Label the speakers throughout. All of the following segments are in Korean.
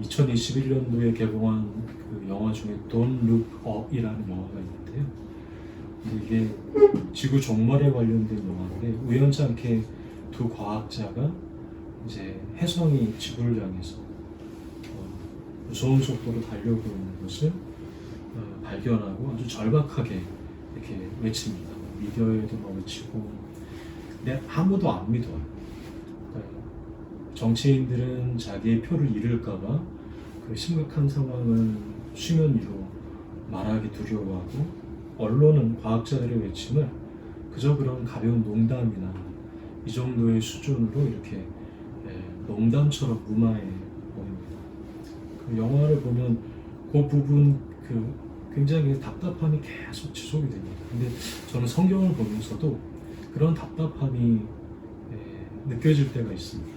Speaker 1: 2021년도에 개봉한 그 영화 중에 Don't Look Up이라는 영화가 있는데요. 근데 이게 지구 종말에 관련된 영화인데 우연치 않게 두 과학자가 이제 혜성이 지구를 향해서 무서운 속도로 달려오고 있는 것을 발견하고 아주 절박하게 이렇게 외칩니다. 미디어에도 막 외치고, 근데 아무도 안 믿어요. 그러니까 정치인들은 자기의 표를 잃을까봐 그 심각한 상황을 수면 위로 말하기 두려워하고, 언론은 과학자들의 외침을 그저 그런 가벼운 농담이나 이 정도의 수준으로 이렇게 농담처럼 무마해 보입니다. 그 영화를 보면 그 부분 굉장히 답답함이 계속 지속이 됩니다. 근데 저는 성경을 보면서도 그런 답답함이 느껴질 때가 있습니다.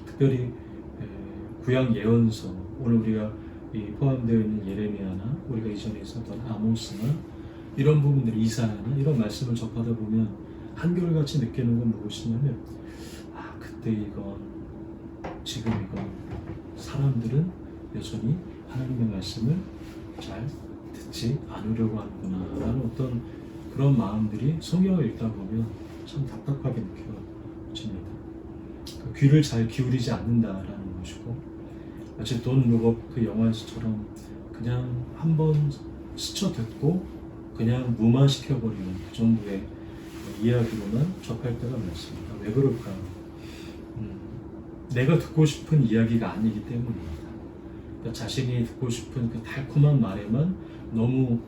Speaker 1: 특별히 구약 예언서, 오늘 우리가 포함되어 있는 예레미야나 우리가 이전에 있었던 아모스나 이런 부분들, 이사야나 이런 말씀을 접하다 보면 한결같이 느끼는 건 무엇이냐면, 그때 이건, 지금 이건 사람들은 여전히 하나님의 말씀을 잘 듣지 않으려고 하는구나 라는 어떤 그런 마음들이 성경을 읽다 보면 참 답답하게 느껴집니다. 귀를 잘 기울이지 않는다라는 것이고, 마치 돈 룩업 그 영화에서처럼 그냥 한번 스쳐 듣고 그냥 무마시켜버리는 그 정도의 이야기로만 접할 때가 많습니다. 왜 그럴까? 내가 듣고 싶은 이야기가 아니기 때문입니다. 그러니까 자신이 듣고 싶은 그 달콤한 말에만 너무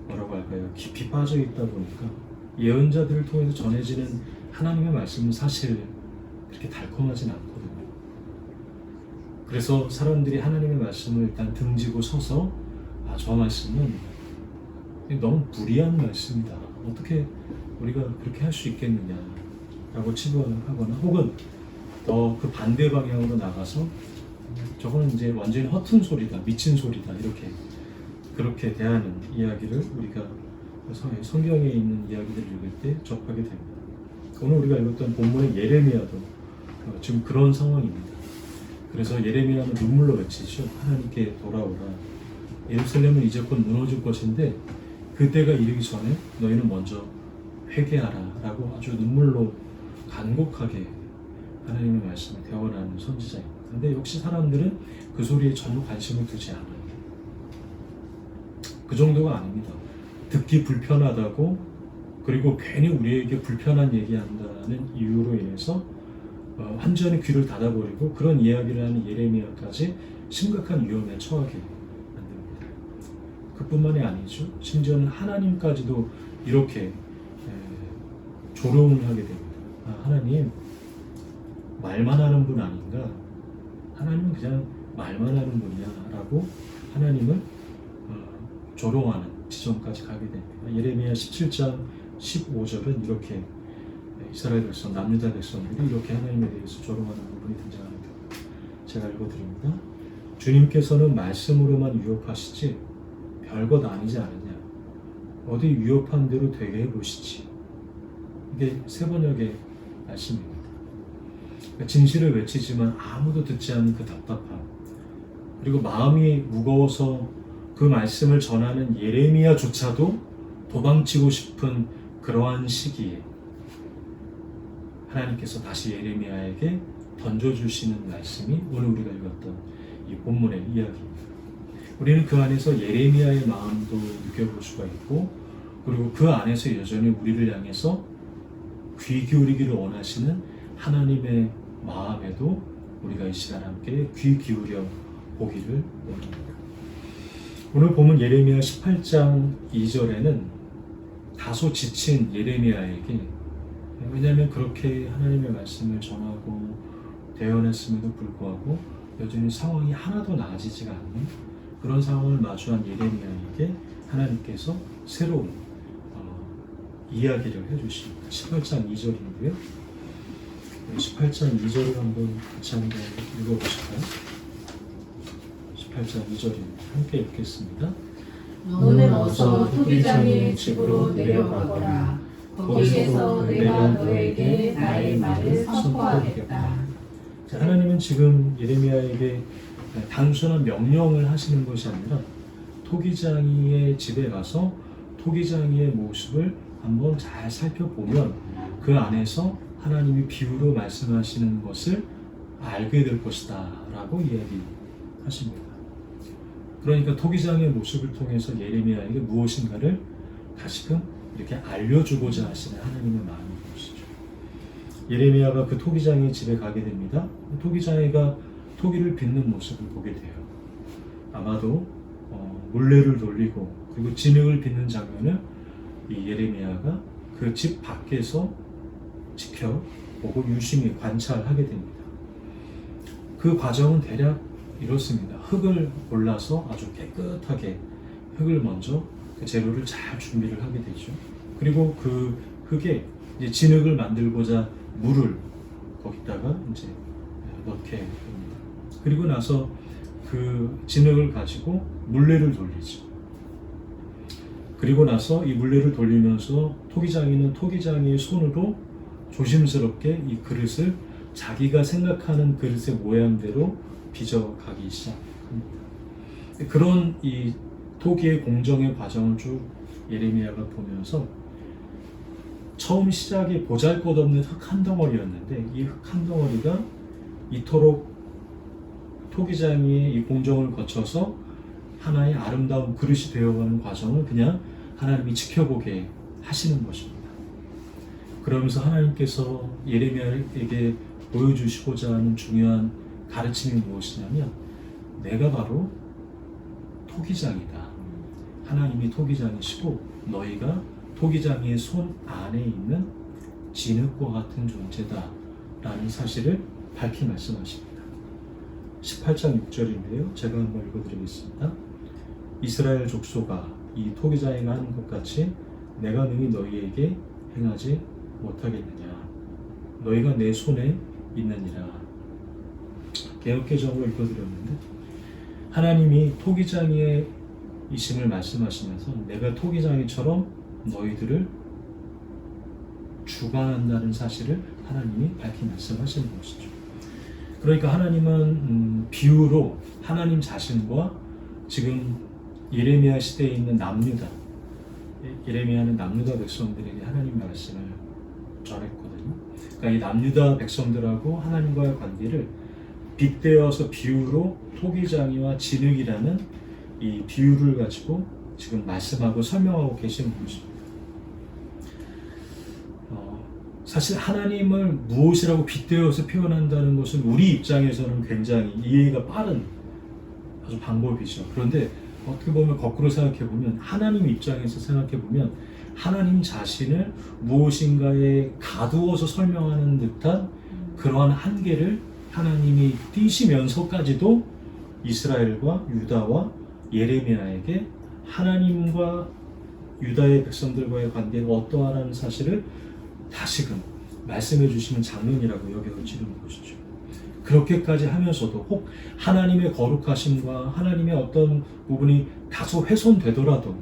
Speaker 1: 뭐라고 할까요? 깊이 빠져 있다 보니까 예언자들을 통해서 전해지는 하나님의 말씀은 사실 그렇게 달콤하진 않거든요. 그래서 사람들이 하나님의 말씀을 일단 등지고 서서 저 말씀은 너무 무리한 말씀이다. 어떻게 우리가 그렇게 할 수 있겠느냐 라고 치부하거나, 혹은 더 그 반대 방향으로 나가서 저거는 이제 완전히 허튼 소리다, 미친 소리다, 그렇게 대하는 이야기를 우리가 성경에 있는 이야기들을 읽을 때 접하게 됩니다. 오늘 우리가 읽었던 본문의 예레미야도 지금 그런 상황입니다. 그래서 예레미야는 눈물로 외치죠. 하나님께 돌아오라. 예루살렘은 이제 곧 무너질 것인데 그때가 이르기 전에 너희는 먼저 회개하라 라고 아주 눈물로 간곡하게 하나님의 말씀을 대언하는 선지자입니다. 근데 역시 사람들은 그 소리에 전혀 관심을 두지 않아요. 그 정도가 아닙니다. 듣기 불편하다고, 그리고 괜히 우리에게 불편한 얘기한다는 이유로 인해서 완전히 귀를 닫아버리고 그런 이야기를 하는 예레미야까지 심각한 위험에 처하게 만듭니다. 그뿐만이 아니죠. 심지어는 하나님까지도 이렇게 조롱을 하게 됩니다. 하나님 말만 하는 분 아닌가? 하나님은 그냥 말만 하는 분이야 라고 하나님을 조롱하는 지점까지 가게 됩니다. 예레미야 17장 15절은 이렇게 이스라엘 백성, 남유다 백성들이 이렇게 하나님에 대해서 조롱하는 부분이 등장합니다. 제가 읽어드립니다. 주님께서는 말씀으로만 유혹하시지 별것 아니지 않느냐. 어디 유혹한 대로 되게 해보시지. 이게 세 번역의 말씀입니다. 진실을 외치지만 아무도 듣지 않는 그 답답함, 그리고 마음이 무거워서 그 말씀을 전하는 예레미야조차도 도망치고 싶은 그러한 시기에 하나님께서 다시 예레미야에게 던져주시는 말씀이 오늘 우리가 읽었던 이 본문의 이야기입니다. 우리는 그 안에서 예레미야의 마음도 느껴볼 수가 있고, 그리고 그 안에서 여전히 우리를 향해서 귀 기울이기를 원하시는 하나님의 마음에도 우리가 이 시간 함께 귀 기울여 보기를 원합니다. 오늘 보면 예레미야 18장 2절에는 다소 지친 예레미야에게, 왜냐하면 그렇게 하나님의 말씀을 전하고 대언했음에도 불구하고 여전히 상황이 하나도 나아지지가 않는 그런 상황을 마주한 예레미야에게 하나님께서 새로운 이야기를 해주십니다. 18장 2절인데요. 18장 2절을 한번 같이 한번 읽어보실까요? 18장 2절입니다. 함께 읽겠습니다.
Speaker 2: 너는 어서 토기장의 집으로 내려가거라. 거기에서 내가 너에게 나의 말을 선포하겠다.
Speaker 1: 하나님은 지금 예레미야에게 단순한 명령을 하시는 것이 아니라 토기장이의 집에 가서 토기장이의 모습을 한번 잘 살펴보면 그 안에서 하나님이 비유로 말씀하시는 것을 알게 될 것이다 라고 이야기하십니다. 그러니까 토기장의 모습을 통해서 예레미야에게 무엇인가를 다시금 이렇게 알려주고자 하시는 하나님의 마음인 것이죠. 예레미야가 그 토기장의 집에 가게 됩니다. 토기장이가 토기를 빚는 모습을 보게 돼요. 아마도 물레를 돌리고 그리고 진흙을 빚는 장면을 이 예레미야가 그 집 밖에서 지켜보고 유심히 관찰하게 됩니다. 그 과정은 대략 이렇습니다. 흙을 골라서 아주 깨끗하게 흙을 먼저 그 재료를 잘 준비를 하게 되죠. 그리고 그 흙에 이제 진흙을 만들고자 물을 거기다가 이제 넣게 됩니다. 그리고 나서 그 진흙을 가지고 물레를 돌리죠. 그리고 나서 이 물레를 돌리면서 토기장이는 토기장이의 손으로 조심스럽게 이 그릇을 자기가 생각하는 그릇의 모양대로 빚어가기 시작합니다. 그런 이 토기의 공정의 과정을 쭉 예레미야가 보면서 처음 시작이 보잘것없는 흙 한 덩어리였는데 이 흙 한 덩어리가 이토록 토기장이의 이 공정을 거쳐서 하나의 아름다운 그릇이 되어가는 과정을 그냥 하나님이 지켜보게 하시는 것입니다. 그러면서 하나님께서 예레미야에게 보여주시고자 하는 중요한 가르침이 무엇이냐면 내가 바로 토기장이다. 하나님이 토기장이시고 너희가 토기장이의 손 안에 있는 진흙과 같은 존재다 라는 사실을 밝히 말씀하십니다. 18장 6절인데요. 제가 한번 읽어드리겠습니다. 이스라엘 족속아 이 토기장이가 하는 것 같이 내가 능히 너희에게 행하지 못하겠느냐. 너희가 내 손에 있느니라. 개역개정으로 읽어드렸는데 하나님이 토기장이의 이심을 말씀하시면서 내가 토기장이처럼 너희들을 주관한다는 사실을 하나님이 밝히 말씀하시는 것이죠. 그러니까 하나님은 비유로 하나님 자신과 지금 예레미야 시대에 있는 남유다, 예레미야는 남유다 백성들에게 하나님 말씀을 전했거든요. 그러니까 이 남유다 백성들하고 하나님과의 관계를 빗대어서 비유로 토기장이와 진흙이라는 이 비유를 가지고 지금 말씀하고 설명하고 계시는 것입니다. 사실 하나님을 무엇이라고 빗대어서 표현한다는 것은 우리 입장에서는 굉장히 이해가 빠른 아주 방법이죠. 그런데 어떻게 보면 거꾸로 생각해 보면 하나님 입장에서 생각해 보면 하나님 자신을 무엇인가에 가두어서 설명하는 듯한 그러한 한계를 하나님이 띄시면서까지도 이스라엘과 유다와 예레미야에게 하나님과 유다의 백성들과의 관계가 어떠하라는 사실을 다시금 말씀해 주시는 장면이라고 여겨지는 것이죠. 그렇게까지 하면서도 혹 하나님의 거룩하심과 하나님의 어떤 부분이 다소 훼손되더라도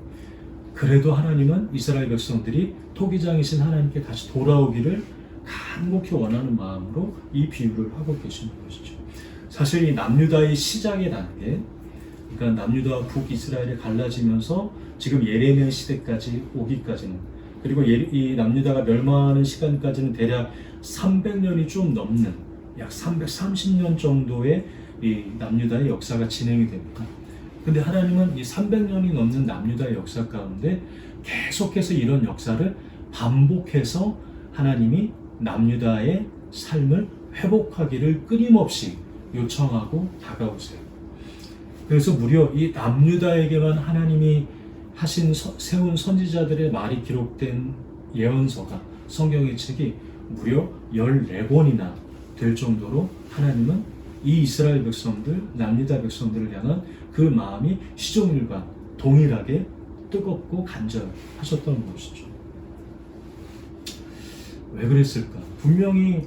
Speaker 1: 그래도 하나님은 이스라엘 백성들이 토기장이신 하나님께 다시 돌아오기를 간곡히 원하는 마음으로 이 비유를 하고 계시는 것이죠. 사실 이 남유다의 시작의 단계, 그러니까 남유다와 북이스라엘이 갈라지면서 지금 예레미야 시대까지 오기까지는, 그리고 이 남유다가 멸망하는 시간까지는 대략 300년이 좀 넘는 약 330년 정도의 이 남유다의 역사가 진행이 됩니다. 근데 하나님은 이 300년이 넘는 남유다의 역사 가운데 계속해서 이런 역사를 반복해서 하나님이 남유다의 삶을 회복하기를 끊임없이 요청하고 다가오세요. 그래서 무려 이 남유다에게만 하나님이 세운 선지자들의 말이 기록된 예언서가, 성경의 책이 무려 14권이나 될 정도로 하나님은 이 이스라엘 백성들, 남유다 백성들을 향한 그 마음이 시종일관 동일하게 뜨겁고 간절하셨던 것이죠. 왜 그랬을까? 분명히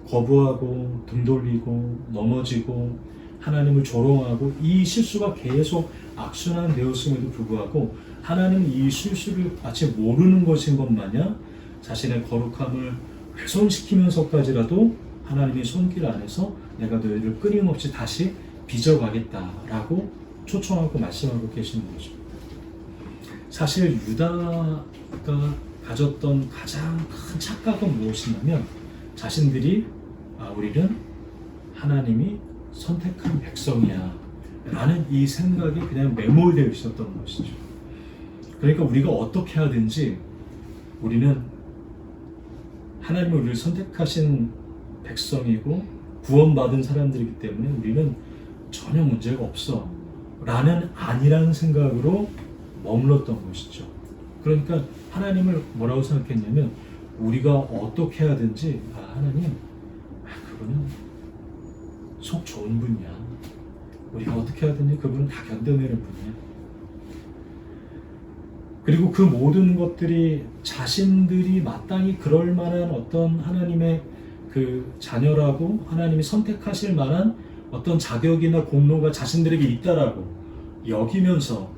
Speaker 1: 거부하고 등 돌리고 넘어지고 하나님을 조롱하고 이 실수가 계속 악순환되었음에도 불구하고 하나님은 이 실수를 마치 모르는 것인 것 마냥 자신의 거룩함을 훼손시키면서까지라도 하나님의 손길 안에서 내가 너희를 끊임없이 다시 빚어가겠다라고 초청하고 말씀하고 계시는 거죠. 사실 유다가 가졌던 가장 큰 착각은 무엇이냐면 자신들이 우리는 하나님이 선택한 백성이야 라는 이 생각이 그냥 매몰되어 있었던 것이죠. 그러니까 우리가 어떻게 하든지 우리는 하나님이 우리를 선택하신 백성이고 구원받은 사람들이기 때문에 우리는 전혀 문제가 없어 라는 아니라는 생각으로 머물렀던 것이죠. 그러니까 하나님을 뭐라고 생각했냐면 우리가 어떻게 하든지 하나님 그분은 속 좋은 분이야. 우리가 어떻게 하든지 그분은 다 견뎌내는 분이야. 그리고 그 모든 것들이 자신들이 마땅히 그럴 만한 어떤 하나님의 그 자녀라고 하나님이 선택하실 만한 어떤 자격이나 공로가 자신들에게 있다라고 여기면서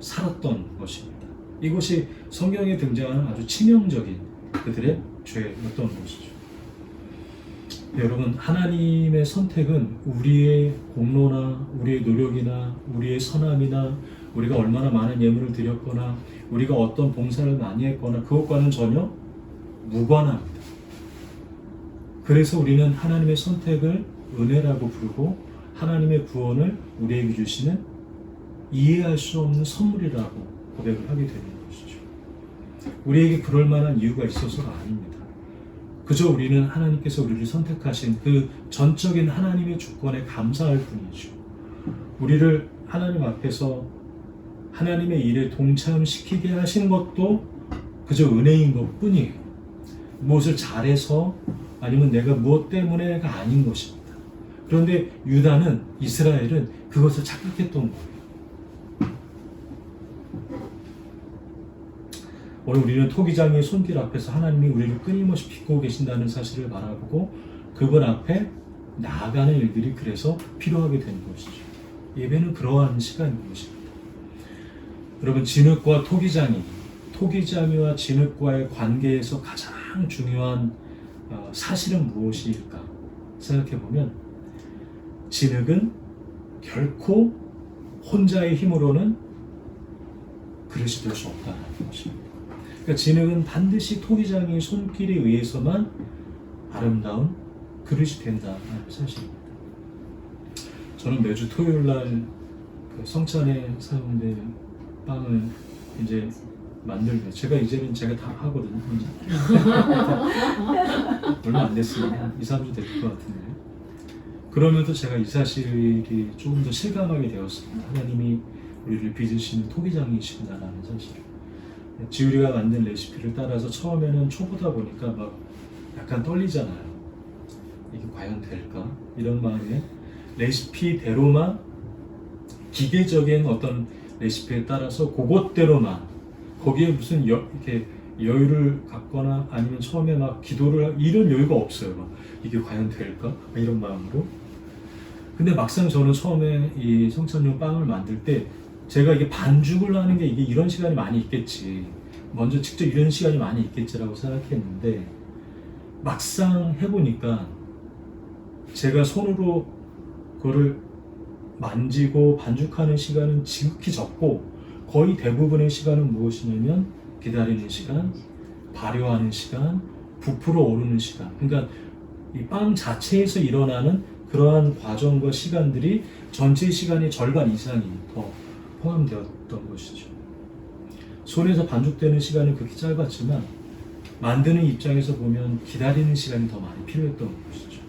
Speaker 1: 살았던 것입니다. 이것이 성경에 등장하는 아주 치명적인 그들의 죄였던 것이죠. 여러분, 하나님의 선택은 우리의 공로나 우리의 노력이나 우리의 선함이나 우리가 얼마나 많은 예물을 드렸거나 우리가 어떤 봉사를 많이 했거나 그것과는 전혀 무관합니다. 그래서 우리는 하나님의 선택을 은혜라고 부르고 하나님의 구원을 우리에게 주시는 이해할 수 없는 선물이라고 고백을 하게 되는 것이죠. 우리에게 그럴 만한 이유가 있어서가 아닙니다. 그저 우리는 하나님께서 우리를 선택하신 그 전적인 하나님의 주권에 감사할 뿐이죠. 우리를 하나님 앞에서 하나님의 일에 동참시키게 하신 것도 그저 은혜인 것 뿐이에요. 무엇을 잘해서 아니면 내가 무엇 때문에가 아닌 것입니다. 그런데 유다는, 이스라엘은 그것을 착각했던 거예요. 오늘 우리는 토기장의 손길 앞에서 하나님이 우리를 끊임없이 비추고 계신다는 사실을 바라보고 그분 앞에 나아가는 일들이 그래서 필요하게 되는 것이죠. 예배는 그러한 시간인 것입니다. 여러분, 진흙과 토기장이와 진흙과의 관계에서 가장 중요한 사실은 무엇일까 생각해보면 진흙은 결코 혼자의 힘으로는 그릇이 될 수 없다는 것입니다. 그러니까 진흙은 반드시 토기장의 손길에 의해서만 아름다운 그릇이 된다는 사실입니다. 저는 매주 토요일날 그 성찬에 사용된 빵을 이제 만들고 이제는 제가 다 하거든요. 얼마 안 됐어요. 2-3주 될 것 같은데. 그러면서 제가 이 사실이 조금 더 실감하게 되었습니다. 하나님이 우리를 빚으시는 토기장이시구나라는 사실을. 지우리가 만든 레시피를 따라서 처음에는 초보다 보니까 막 약간 떨리잖아요. 이게 과연 될까? 이런 마음에 레시피대로만 기계적인 어떤 레시피에 따라서 그것대로만 거기에 무슨 이렇게 여유를 갖거나 아니면 처음에 막 기도를 이런 여유가 없어요. 막 이게 과연 될까? 이런 마음으로. 근데 막상 저는 처음에 이 성찬용 빵을 만들 때 제가 이게 반죽을 하는 게 이게 이런 시간이 많이 있겠지. 먼저 직접 이런 시간이 많이 있겠지라고 생각했는데 막상 해보니까 제가 손으로 그거를 만지고 반죽하는 시간은 지극히 적고 거의 대부분의 시간은 무엇이냐면 기다리는 시간, 발효하는 시간, 부풀어 오르는 시간. 그러니까 이 빵 자체에서 일어나는 그러한 과정과 시간들이 전체 시간의 절반 이상이 더 포함되었던 것이죠. 손에서 반죽되는 시간은 그렇게 짧았지만 만드는 입장에서 보면 기다리는 시간이 더 많이 필요했던 것이죠.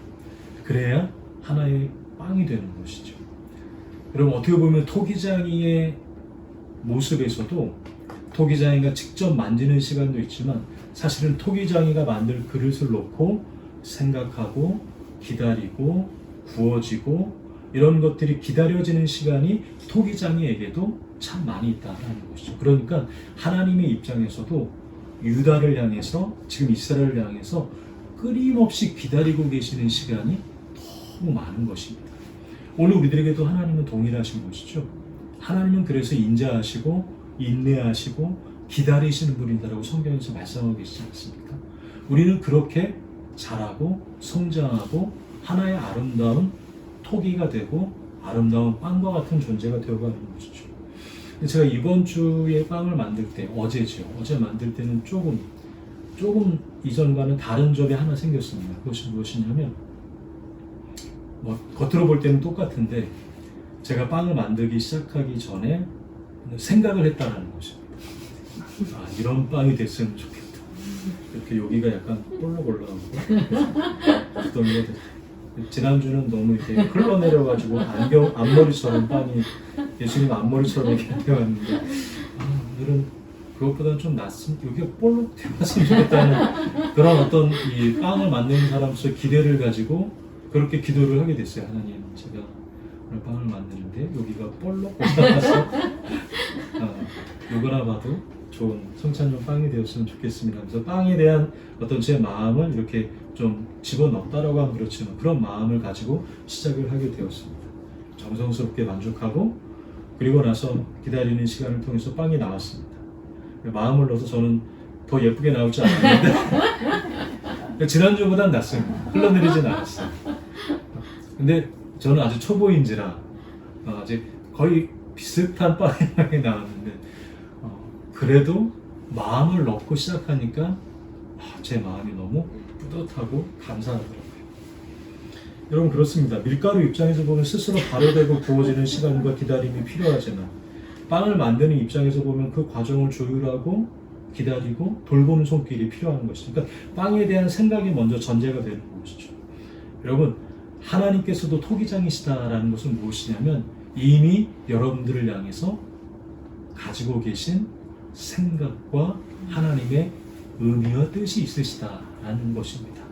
Speaker 1: 그래야 하나의 빵이 되는 것이죠. 여러분, 어떻게 보면 토기장이의 모습에서도 토기장이가 직접 만지는 시간도 있지만 사실은 토기장이가 만들 그릇을 놓고 생각하고 기다리고 구워지고 이런 것들이 기다려지는 시간이 토기장이에게도 참 많이 있다는 것이죠. 그러니까 하나님의 입장에서도 유다를 향해서 지금 이스라엘을 향해서 끊임없이 기다리고 계시는 시간이 너무 많은 것입니다. 오늘 우리들에게도 하나님은 동일하신 것이죠. 하나님은 그래서 인자하시고 인내하시고 기다리시는 분이다라고 성경에서 말씀하고 계시지 않습니까? 우리는 그렇게 자라고 성장하고 하나의 아름다운 토기가 되고 아름다운 빵과 같은 존재가 되어가는 것이죠. 제가 이번 주에 빵을 만들 때, 어제죠. 어제 만들 때는 조금 이전과는 다른 점이 하나 생겼습니다. 그것이 무엇이냐면, 겉으로 볼 때는 똑같은데, 제가 빵을 만들기 시작하기 전에 생각을 했다는 것입니다. 이런 빵이 됐으면 좋겠다. 이렇게 여기가 약간 볼록 올라오고, 어떤 거 지난주는 너무 이렇게 흘러내려가지고 앞머리처럼 빵이 예수님 앞머리처럼 이렇게 되어왔는데, 오늘은 그것보다는 좀 여기가 볼록 되었으면 좋겠다는 그런 어떤 이 빵을 만드는 사람으로서 기대를 가지고 그렇게 기도를 하게 됐어요. 하나님, 제가 오늘 빵을 만드는데 여기가 볼록 올라가서 누구나 봐도 좋은 성찬용 빵이 되었으면 좋겠습니다. 그래서 빵에 대한 어떤 제 마음을 이렇게 좀 집어넣었다라고 하면 그렇지만 그런 마음을 가지고 시작을 하게 되었습니다. 정성스럽게 만족하고 그리고 나서 기다리는 시간을 통해서 빵이 나왔습니다. 마음을 넣어서 저는 더 예쁘게 나올지 알았는데 지난주보단 낫습니다. 흘러내리진 않았어요. 근데 저는 아주 초보인지라 아직 거의 비슷한 빵이 나왔는데 그래도 마음을 넣고 시작하니까 제 마음이 너무 뿌듯하고 감사하더라고요. 여러분 그렇습니다. 밀가루 입장에서 보면 스스로 발효되고 구워지는 시간과 기다림이 필요하지만 빵을 만드는 입장에서 보면 그 과정을 조율하고 기다리고 돌보는 손길이 필요한 것이죠. 그러니까 빵에 대한 생각이 먼저 전제가 되는 것이죠. 여러분 하나님께서도 토기장이시다라는 것은 무엇이냐면 이미 여러분들을 향해서 가지고 계신 생각과 하나님의 의미와 뜻이 있으시다라는 것입니다.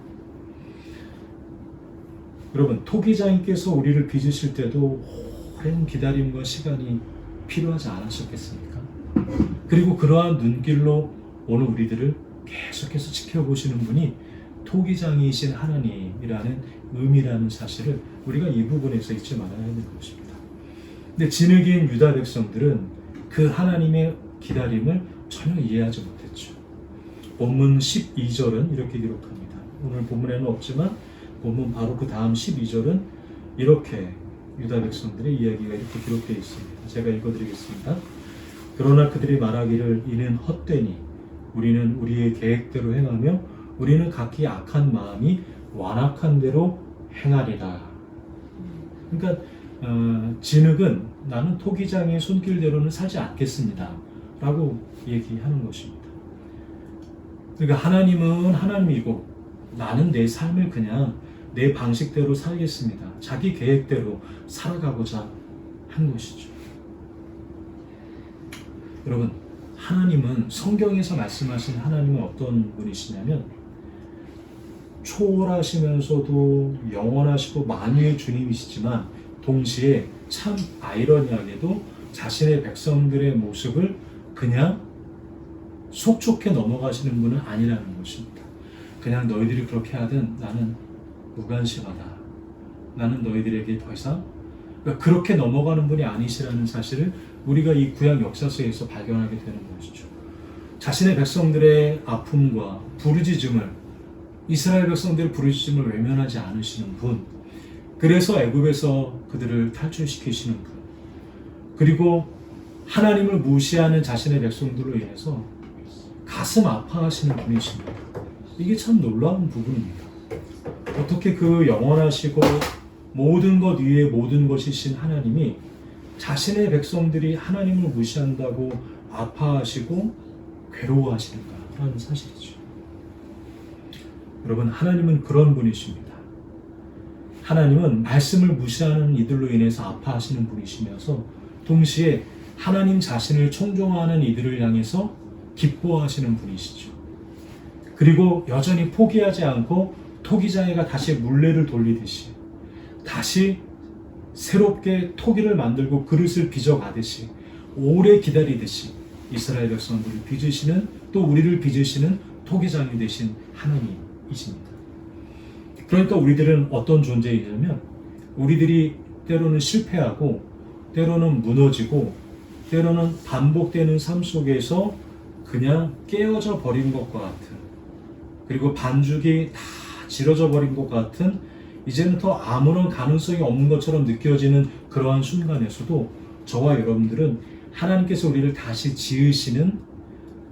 Speaker 1: 여러분 토기장님께서 우리를 빚으실 때도 오랜 기다림과 시간이 필요하지 않으셨겠습니까? 그리고 그러한 눈길로 오늘 우리들을 계속해서 지켜보시는 분이 토기장이신 하나님이라는 의미라는 사실을 우리가 이 부분에서 잊지 말아야 하는 것입니다. 근데 진흙인 유다 백성들은 그 하나님의 기다림을 전혀 이해하지 못했죠. 본문 12절은 이렇게 기록합니다. 오늘 본문에는 없지만 본문 바로 그 다음 12절은 이렇게 유다 백성들의 이야기가 이렇게 기록되어 있습니다. 제가 읽어드리겠습니다. 그러나 그들이 말하기를 이는 헛되니 우리는 우리의 계획대로 행하며 우리는 각기 악한 마음이 완악한 대로 행하리라. 그러니까 진흙은 나는 토기장의 손길대로는 살지 않겠습니다 라고 얘기하는 것입니다. 그러니까 하나님은 하나님이고 나는 내 삶을 그냥 내 방식대로 살겠습니다. 자기 계획대로 살아가고자 한 것이죠. 여러분 하나님은 성경에서 말씀하신 하나님은 어떤 분이시냐면 초월하시면서도 영원하시고 만유의 주님이시지만 동시에 참 아이러니하게도 자신의 백성들의 모습을 그냥 속촉해 넘어가시는 분은 아니라는 것입니다. 그냥 너희들이 그렇게 하든 나는 무관심하다. 나는 너희들에게 더 이상 그렇게 넘어가는 분이 아니시라는 사실을 우리가 이 구약 역사서에서 발견하게 되는 것이죠. 자신의 백성들의 아픔과 부르짖음을 이스라엘 백성들의 부르짖음을 외면하지 않으시는 분, 그래서 애굽에서 그들을 탈출시키시는 분, 그리고 하나님을 무시하는 자신의 백성들로 인해서 가슴 아파하시는 분이십니다. 이게 참 놀라운 부분입니다. 어떻게 그 영원하시고 모든 것 위에 모든 것이신 하나님이 자신의 백성들이 하나님을 무시한다고 아파하시고 괴로워하시는가 하는 사실이죠. 여러분 하나님은 그런 분이십니다. 하나님은 말씀을 무시하는 이들로 인해서 아파하시는 분이시면서 동시에 하나님 자신을 청종하는 이들을 향해서 기뻐하시는 분이시죠. 그리고 여전히 포기하지 않고 토기장이가 다시 물레를 돌리듯이 다시 새롭게 토기를 만들고 그릇을 빚어가듯이 오래 기다리듯이 이스라엘 백성들을 빚으시는 또 우리를 빚으시는 토기장이 되신 하나님이십니다. 그러니까 우리들은 어떤 존재이냐면 우리들이 때로는 실패하고 때로는 무너지고 때로는 반복되는 삶 속에서 그냥 깨어져 버린 것과 같은 그리고 반죽이 다 질어져 버린 것 같은 이제는 더 아무런 가능성이 없는 것처럼 느껴지는 그러한 순간에서도 저와 여러분들은 하나님께서 우리를 다시 지으시는,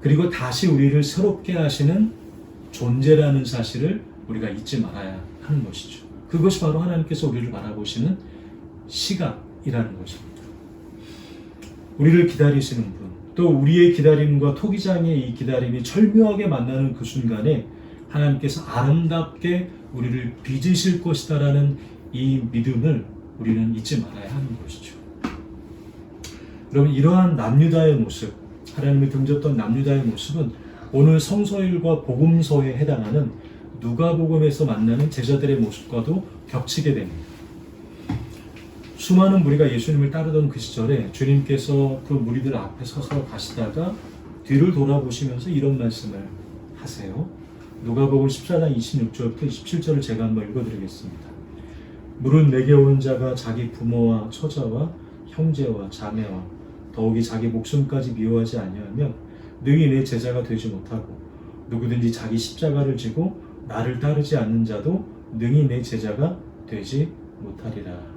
Speaker 1: 그리고 다시 우리를 새롭게 하시는 존재라는 사실을 우리가 잊지 말아야 하는 것이죠. 그것이 바로 하나님께서 우리를 바라보시는 시각이라는 것입니다. 우리를 기다리시는 분, 또 우리의 기다림과 토기장의 이 기다림이 절묘하게 만나는 그 순간에 하나님께서 아름답게 우리를 빚으실 것이다라는 이 믿음을 우리는 잊지 말아야 하는 것이죠. 여러분, 이러한 남유다의 모습, 하나님을 등졌던 남유다의 모습은 오늘 성서일과 복음서에 해당하는 누가복음에서 만나는 제자들의 모습과도 겹치게 됩니다. 수많은 무리가 예수님을 따르던 그 시절에 주님께서 그 무리들 앞에 서서 가시다가 뒤를 돌아보시면서 이런 말씀을 하세요. 누가복음 14장 26절부터 27절을 제가 한번 읽어드리겠습니다. 무릇 내게 오는 자가 자기 부모와 처자와 형제와 자매와 더욱이 자기 목숨까지 미워하지 아니하면 능히 내 제자가 되지 못하고, 누구든지 자기 십자가를 지고 나를 따르지 않는 자도 능히 내 제자가 되지 못하리라.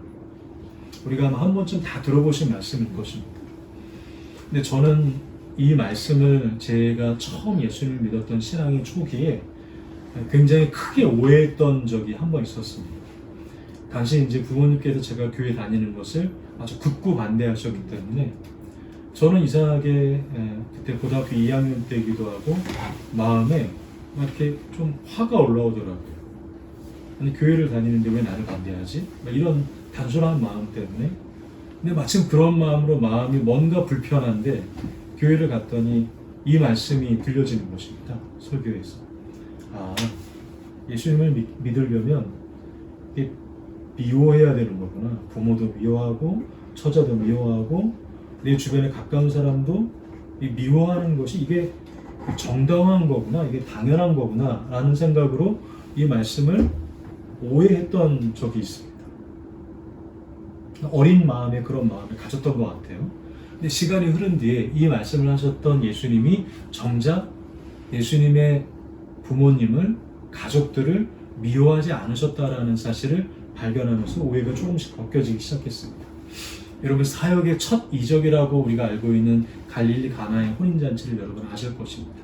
Speaker 1: 우리가 아마 한 번쯤 다 들어보신 말씀일 것입니다. 근데 저는 이 말씀을 제가 처음 예수님을 믿었던 신앙의 초기에 굉장히 크게 오해했던 적이 한 번 있었습니다. 당시 이제 부모님께서 제가 교회 다니는 것을 아주 극구 반대하셨기 때문에 저는 이상하게 그때 고등학교 2학년 때이기도 하고 마음에 막 이렇게 좀 화가 올라오더라고요. 아니, 교회를 다니는데 왜 나를 반대하지? 이런 단순한 마음 때문에. 근데 마침 그런 마음으로 마음이 뭔가 불편한데 교회를 갔더니 이 말씀이 들려지는 것입니다. 설교에서. 아, 예수님을 믿으려면 미워해야 되는 거구나. 부모도 미워하고 처자도 미워하고 내 주변에 가까운 사람도 미워하는 것이 이게 정당한 거구나, 이게 당연한 거구나 라는 생각으로 이 말씀을 오해했던 적이 있습니다. 어린 마음에 그런 마음을 가졌던 것 같아요. 근데 시간이 흐른 뒤에 이 말씀을 하셨던 예수님이 정작 예수님의 부모님을, 가족들을 미워하지 않으셨다라는 사실을 발견하면서 오해가 조금씩 벗겨지기 시작했습니다. 여러분, 사역의 첫 이적이라고 우리가 알고 있는 갈릴리 가나의 혼인잔치를 여러분 아실 것입니다.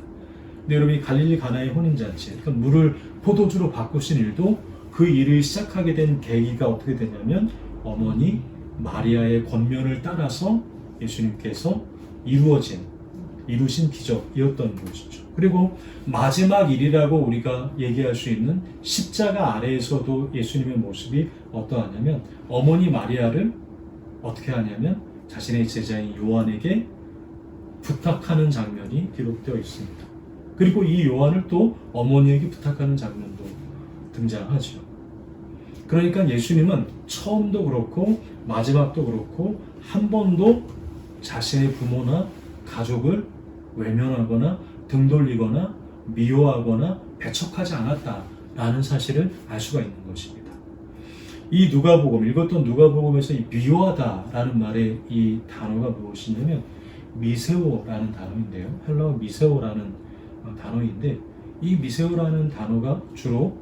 Speaker 1: 근데 여러분, 이 갈릴리 가나의 혼인잔치, 그러니까 물을 포도주로 바꾸신 일도 그 일을 시작하게 된 계기가 어떻게 되냐면 어머니 마리아의 권면을 따라서 예수님께서 이루신 기적이었던 것이죠. 그리고 마지막 일이라고 우리가 얘기할 수 있는 십자가 아래에서도 예수님의 모습이 어떠하냐면 어머니 마리아를 어떻게 하냐면 자신의 제자인 요한에게 부탁하는 장면이 기록되어 있습니다. 그리고 이 요한을 또 어머니에게 부탁하는 장면도 등장하죠. 그러니까 예수님은 처음도 그렇고 마지막도 그렇고 한 번도 자신의 부모나 가족을 외면하거나 등 돌리거나 미워하거나 배척하지 않았다라는 사실을 알 수가 있는 것입니다. 이 누가복음, 읽었던 누가복음에서 이 미워하다라는 말의 이 단어가 무엇이냐면 미세오라는 단어인데요. 헬라어 미세오라는 단어인데 이 미세오라는 단어가 주로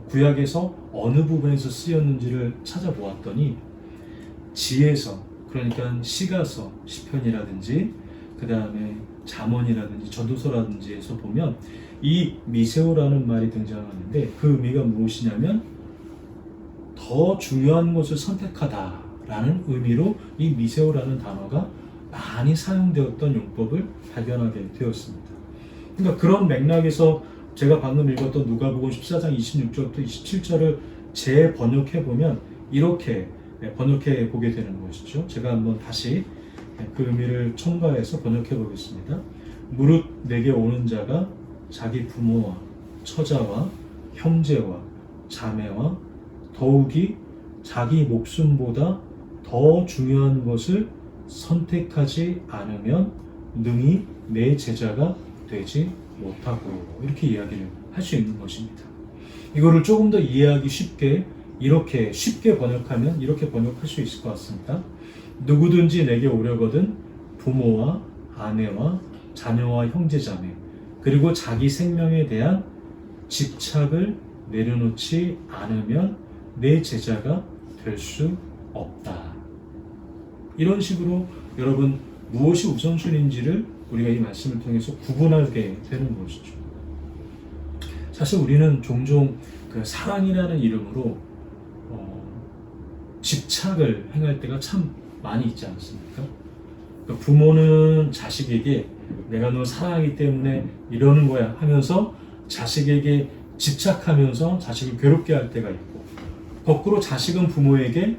Speaker 1: 구약에서 어느 부분에서 쓰였는지를 찾아보았더니 지혜서, 그러니까 시가서, 시편이라든지 그 다음에 잠언이라든지 전도서라든지에서 보면 이 미세오라는 말이 등장하는데 그 의미가 무엇이냐면 더 중요한 것을 선택하다라는 의미로 이 미세오라는 단어가 많이 사용되었던 용법을 발견하게 되었습니다. 그러니까 그런 맥락에서 제가 방금 읽었던 누가복음 14장 26절부터 27절을 재번역해보면 이렇게 번역해 보게 되는 것이죠. 제가 한번 다시 그 의미를 첨가해서 번역해 보겠습니다. 무릇 내게 오는 자가 자기 부모와 처자와 형제와 자매와 더욱이 자기 목숨보다 더 중요한 것을 선택하지 않으면 능히 내 제자가 되지 못하고, 이렇게 이야기를 할 수 있는 것입니다. 이거를 조금 더 이해하기 쉽게 이렇게 쉽게 번역하면 이렇게 번역할 수 있을 것 같습니다. 누구든지 내게 오려거든 부모와 아내와 자녀와 형제자매 그리고 자기 생명에 대한 집착을 내려놓지 않으면 내 제자가 될 수 없다. 이런 식으로 여러분 무엇이 우선순위인지를 우리가 이 말씀을 통해서 구분하게 되는 것이죠. 사실 우리는 종종 그 사랑이라는 이름으로 집착을 행할 때가 참 많이 있지 않습니까? 그러니까 부모는 자식에게 내가 널 사랑하기 때문에 이러는 거야 하면서 자식에게 집착하면서 자식을 괴롭게 할 때가 있고, 거꾸로 자식은 부모에게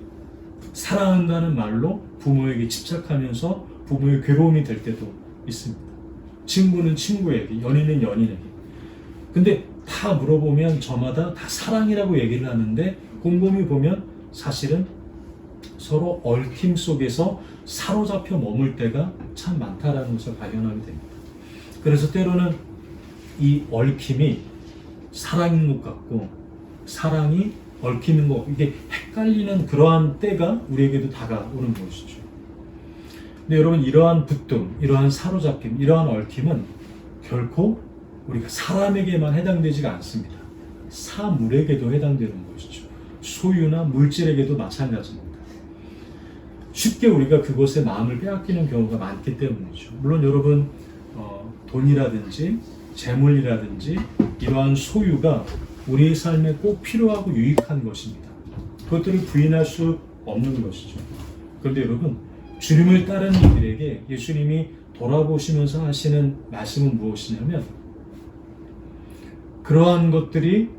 Speaker 1: 사랑한다는 말로 부모에게 집착하면서 부모의 괴로움이 될 때도 있습니다. 친구는 친구에게, 연인은 연인에게. 근데 다 물어보면 저마다 다 사랑이라고 얘기를 하는데 곰곰이 보면 사실은 서로 얽힘 속에서 사로잡혀 머물 때가 참 많다라는 것을 발견하게 됩니다. 그래서 때로는 이 얽힘이 사랑인 것 같고 사랑이 얽히는 것, 이게 헷갈리는 그러한 때가 우리에게도 다가오는 것이죠. 근데 여러분, 이러한 붙듦, 이러한 사로잡힘, 이러한 얽힘은 결코 우리가 사람에게만 해당되지가 않습니다. 사물에게도 해당되는 것이죠. 소유나 물질에게도 마찬가지입니다. 쉽게 우리가 그것에 마음을 빼앗기는 경우가 많기 때문이죠. 물론 여러분, 돈이라든지 재물이라든지 이러한 소유가 우리의 삶에 꼭 필요하고 유익한 것입니다. 그것들을 부인할 수 없는 것이죠. 그런데 여러분, 주님을 따르는 이들에게 예수님이 돌아보시면서 하시는 말씀은 무엇이냐면, 그러한 것들이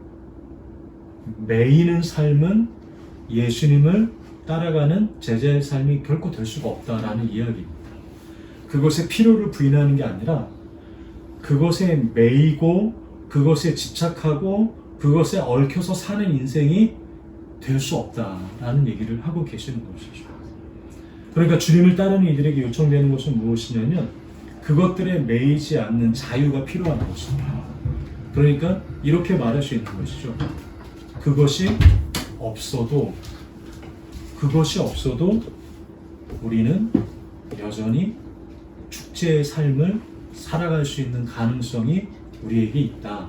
Speaker 1: 매이는 삶은 예수님을 따라가는 제자의 삶이 결코 될 수가 없다라는 이야기입니다. 그것의 필요를 부인하는 게 아니라 그것에 매이고 그것에 집착하고 그것에 얽혀서 사는 인생이 될 수 없다라는 얘기를 하고 계시는 것이죠. 그러니까 주님을 따르는 이들에게 요청되는 것은 무엇이냐면 그것들에 매이지 않는 자유가 필요한 것입니다. 그러니까 이렇게 말할 수 있는 것이죠. 그것이 없어도 우리는 여전히 축제의 삶을 살아갈 수 있는 가능성이 우리에게 있다.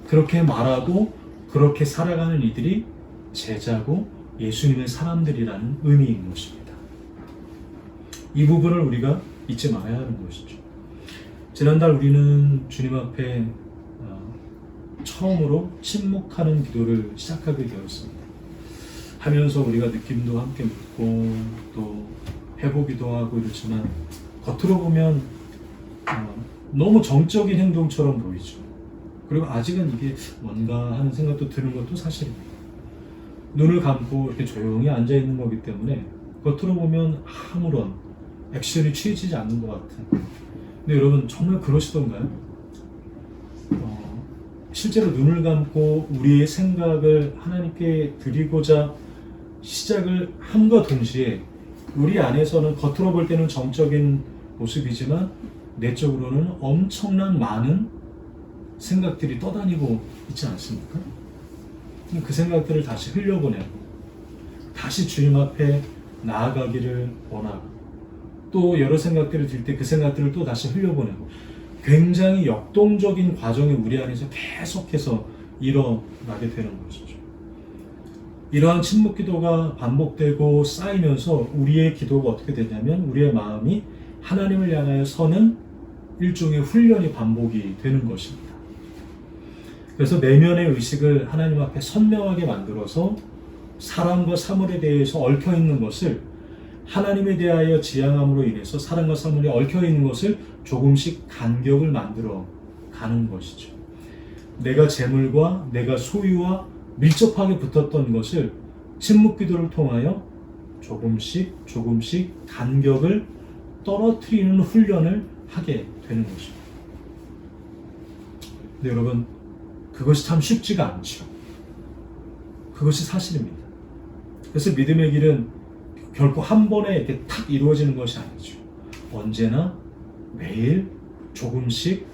Speaker 1: 그렇게 말하고 그렇게 살아가는 이들이 제자고 예수님의 사람들이라는 의미인 것입니다. 이 부분을 우리가 잊지 말아야 하는 것이죠. 지난달 우리는 주님 앞에 처음으로 침묵하는 기도를 시작하게 되었습니다. 하면서 우리가 느낌도 함께 묻고 또 해보기도 하고 이렇지만 겉으로 보면 너무 정적인 행동처럼 보이죠. 그리고 아직은 이게 뭔가 하는 생각도 드는 것도 사실입니다. 눈을 감고 이렇게 조용히 앉아 있는 거기 때문에 겉으로 보면 아무런 액션이 취해지지 않는 것 같은. 근데 여러분, 정말 그러시던가요? 실제로 눈을 감고 우리의 생각을 하나님께 드리고자 시작을 함과 동시에 우리 안에서는 겉으로 볼 때는 정적인 모습이지만 내적으로는 엄청난 많은 생각들이 떠다니고 있지 않습니까? 그 생각들을 다시 흘려보내고 다시 주님 앞에 나아가기를 원하고 또 여러 생각들이 들 때 그 생각들을 또 다시 흘려보내고 굉장히 역동적인 과정이 우리 안에서 계속해서 일어나게 되는 것이죠. 이러한 침묵 기도가 반복되고 쌓이면서 우리의 기도가 어떻게 되냐면 우리의 마음이 하나님을 향하여 서는 일종의 훈련이 반복이 되는 것입니다. 그래서 내면의 의식을 하나님 앞에 선명하게 만들어서 사랑과 사물에 대해서 얽혀있는 것을 하나님에 대하여 지향함으로 인해서 사랑과 사물이 얽혀있는 것을 조금씩 간격을 만들어 가는 것이죠. 내가 재물과 내가 소유와 밀접하게 붙었던 것을 침묵 기도를 통하여 조금씩 간격을 떨어뜨리는 훈련을 하게 되는 것입니다. 근데 여러분, 그것이 참 쉽지가 않죠. 그것이 사실입니다. 그래서 믿음의 길은 결코 한 번에 이렇게 탁 이루어지는 것이 아니죠. 언제나 매일 조금씩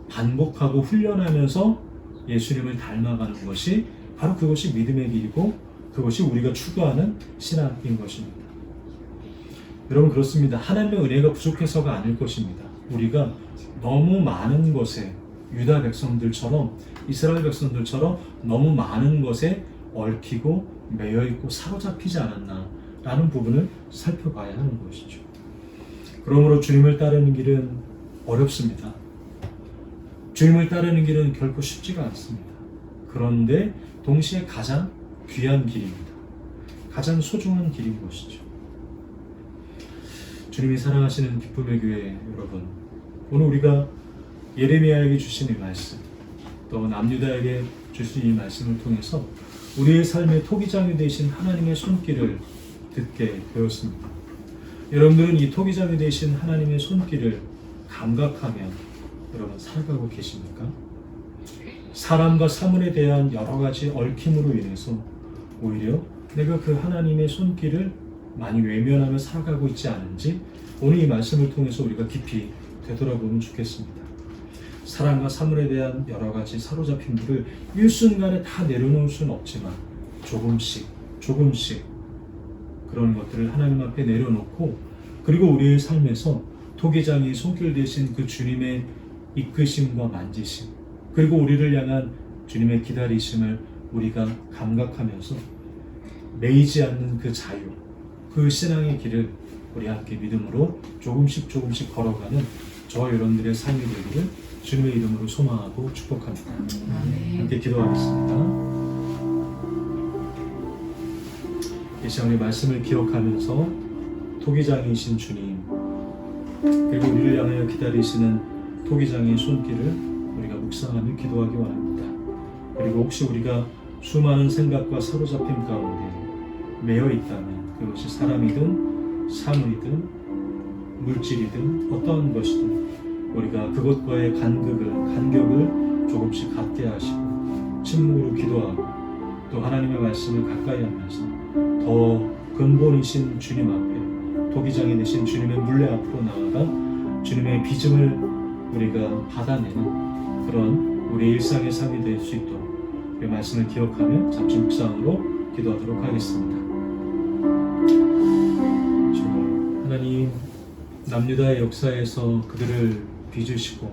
Speaker 1: 반복하고 훈련하면서 예수님을 닮아가는 것이 바로 그것이 믿음의 길이고 그것이 우리가 추구하는 신앙인 것입니다. 여러분, 그렇습니다. 하나님의 은혜가 부족해서가 아닐 것입니다. 우리가 너무 많은 것에 유다 백성들처럼 이스라엘 백성들처럼 너무 많은 것에 얽히고 매여있고 사로잡히지 않았나 라는 부분을 살펴봐야 하는 것이죠. 그러므로 주님을 따르는 길은 어렵습니다. 주님을 따르는 길은 결코 쉽지가 않습니다. 그런데 동시에 가장 귀한 길입니다. 가장 소중한 길인 것이죠. 주님이 사랑하시는 기쁨의 교회 여러분, 오늘 우리가 예레미야에게 주신 이 말씀, 또 남유다에게 주신 이 말씀을 통해서 우리의 삶의 토기장이 되신 하나님의 손길을 듣게 되었습니다. 여러분들은 이 토기장이 되신 하나님의 손길을 감각하며 여러분 살아가고 계십니까? 사람과 사물에 대한 여러 가지 얽힘으로 인해서 오히려 내가 그 하나님의 손길을 많이 외면하며 살아가고 있지 않은지 오늘 이 말씀을 통해서 우리가 깊이 되돌아보면 좋겠습니다. 사람과 사물에 대한 여러 가지 사로잡힘들을 일순간에 다 내려놓을 수는 없지만 조금씩 그런 것들을 하나님 앞에 내려놓고, 그리고 우리의 삶에서 토기장이 손길 대신 그 주님의 이끄심과 만지심, 그리고 우리를 향한 주님의 기다리심을 우리가 감각하면서 매이지 않는 그 자유, 그 신앙의 길을 우리 함께 믿음으로 조금씩 걸어가는 저와 여러분들의 삶이 되기를 주님의 이름으로 소망하고 축복합니다. 함께 기도하겠습니다. 이 시간 우리 말씀을 기억하면서 토기장이신 주님, 그리고 우리를 향하여 기다리시는 토기장의 손길을 우리가 묵상하며 기도하기 원합니다. 그리고 혹시 우리가 수많은 생각과 사로잡힘 가운데 매여 있다면 그것이 사람이든 사물이든 물질이든 어떠한 것이든 우리가 그것과의 간격을 조금씩 갖게 하시고 침묵으로 기도하고 또 하나님의 말씀을 가까이 하면서 더 근본이신 주님 앞에 토기장이 되신 주님의 물레 앞으로 나아가 주님의 빚음을 우리가 받아내는 그런 우리 일상의 삶이 될 수 있도록 그 말씀을 기억하며 잠시 묵상으로 기도하도록 하겠습니다. 주님, 하나님, 남유다의 역사에서 그들을 빚으시고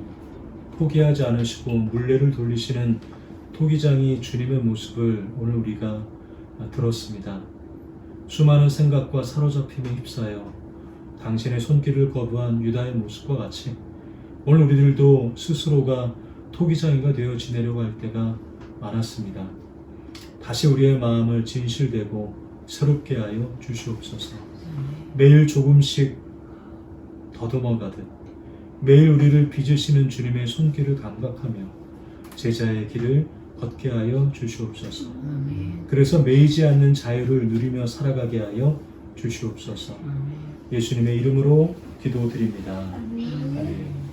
Speaker 1: 포기하지 않으시고 물레를 돌리시는 토기장이 주님의 모습을 오늘 우리가 들었습니다. 수많은 생각과 사로잡힘에 휩싸여 당신의 손길을 거부한 유다의 모습과 같이 오늘 우리들도 스스로가 토기장이가 되어 지내려고 할 때가 많았습니다. 다시 우리의 마음을 진실되고 새롭게 하여 주시옵소서. 매일 조금씩 더듬어가듯 매일 우리를 빚으시는 주님의 손길을 감각하며 제자의 길을 걷게 하여 주시옵소서. 그래서 매이지 않는 자유를 누리며 살아가게 하여 주시옵소서. 예수님의 이름으로 기도드립니다. 아멘.